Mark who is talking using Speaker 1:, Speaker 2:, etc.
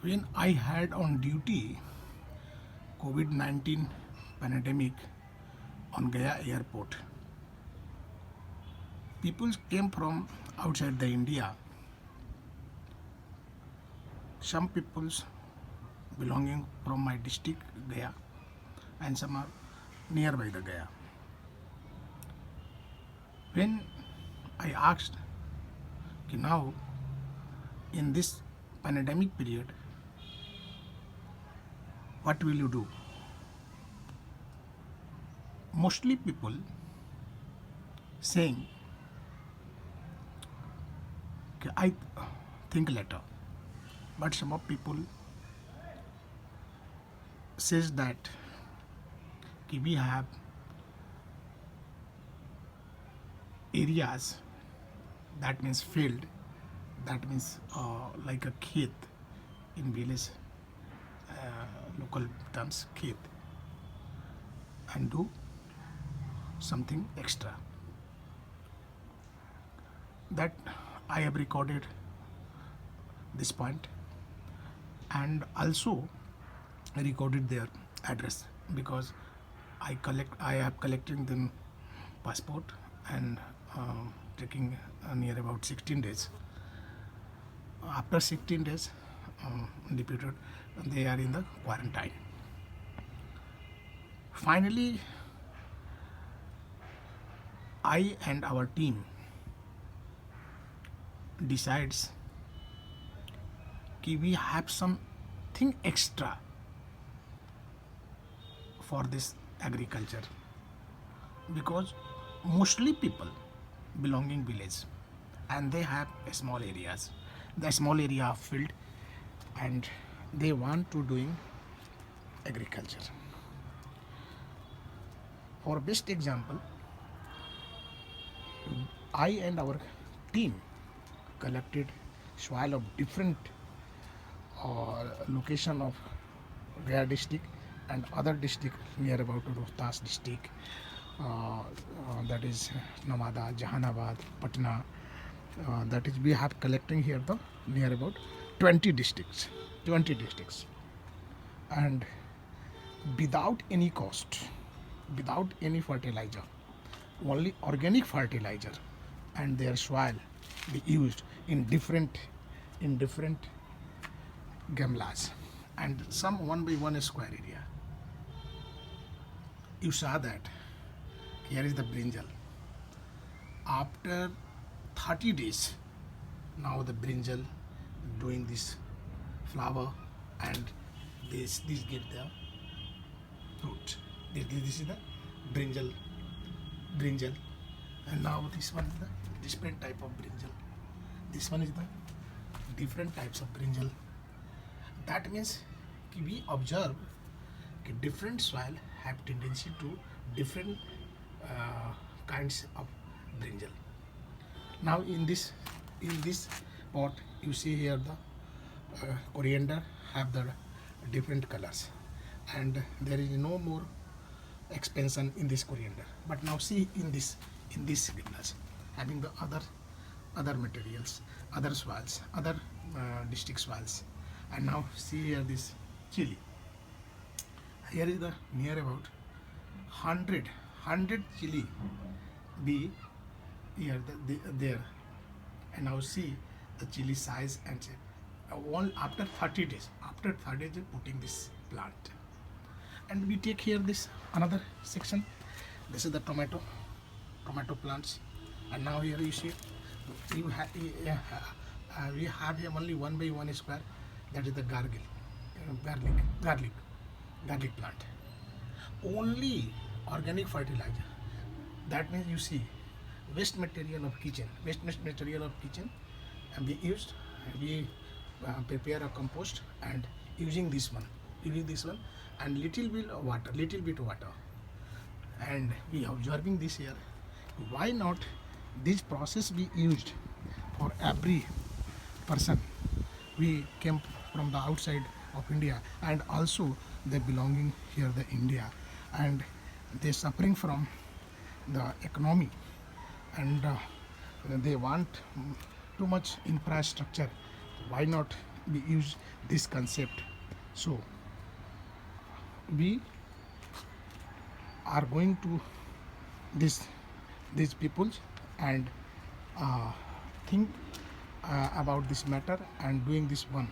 Speaker 1: When I had on duty COVID-19 pandemic on Gaya airport, people came from outside the India. Some peoples belonging from my district Gaya and some are nearby the Gaya. When I asked कि now in this pandemic period what will you do? Mostly people saying कि I think later, but some of people says that कि we have areas, that means field, that means like a khet in village local terms khet, and do something extra. That I have recorded this point and also recorded their address because I have collected them passport and taking near about 16 days. After 16 days, deputed, they are in the quarantine. Finally, I and our team decides कि we have something extra for this agriculture because mostly people belonging village and they have small areas, the small area of field, and they want to doing agriculture. For best example, I and our team collected soil of different location of Gaya district and other district near about Rohtas district, that is Nawada, Jahanabad, Patna. That is we have collecting here the near about 20 districts, 20 districts, and without any cost, without any fertilizer, only organic fertilizer, and their soil be used in different gamlas and some 1 by 1 square area. You saw that here is the brinjal. After 30 days, now the brinjal doing this flower and this give the fruit. This is the brinjal, and now this one is the different type of brinjal. This one is the different types of brinjal. That means we observe that different soil have tendency to different kinds of brinjal. Now in this pot you see here the coriander have the different colors, and there is no more expansion in this coriander. But now see in this glass having the other materials, other soils, other district soils, and now see here this chili. Here is the near about 100 chili be here there, and now see the chili size and shape. All after 30 days, putting this plant, and we take here this another section. This is the tomato plants, and now here you see we have here only 1 by 1 square, that is the garlic plant, only organic fertilizer. That means you see waste material of kitchen, and we prepare a compost and using this one and little bit of water, and we observing this here. Why not this process be used for every person? We came from the outside of India, and also they belonging here the India, and they suffering from the economy, and they want too much infrastructure. Why not we use this concept. So we are going to this these people and think about this matter and doing this one.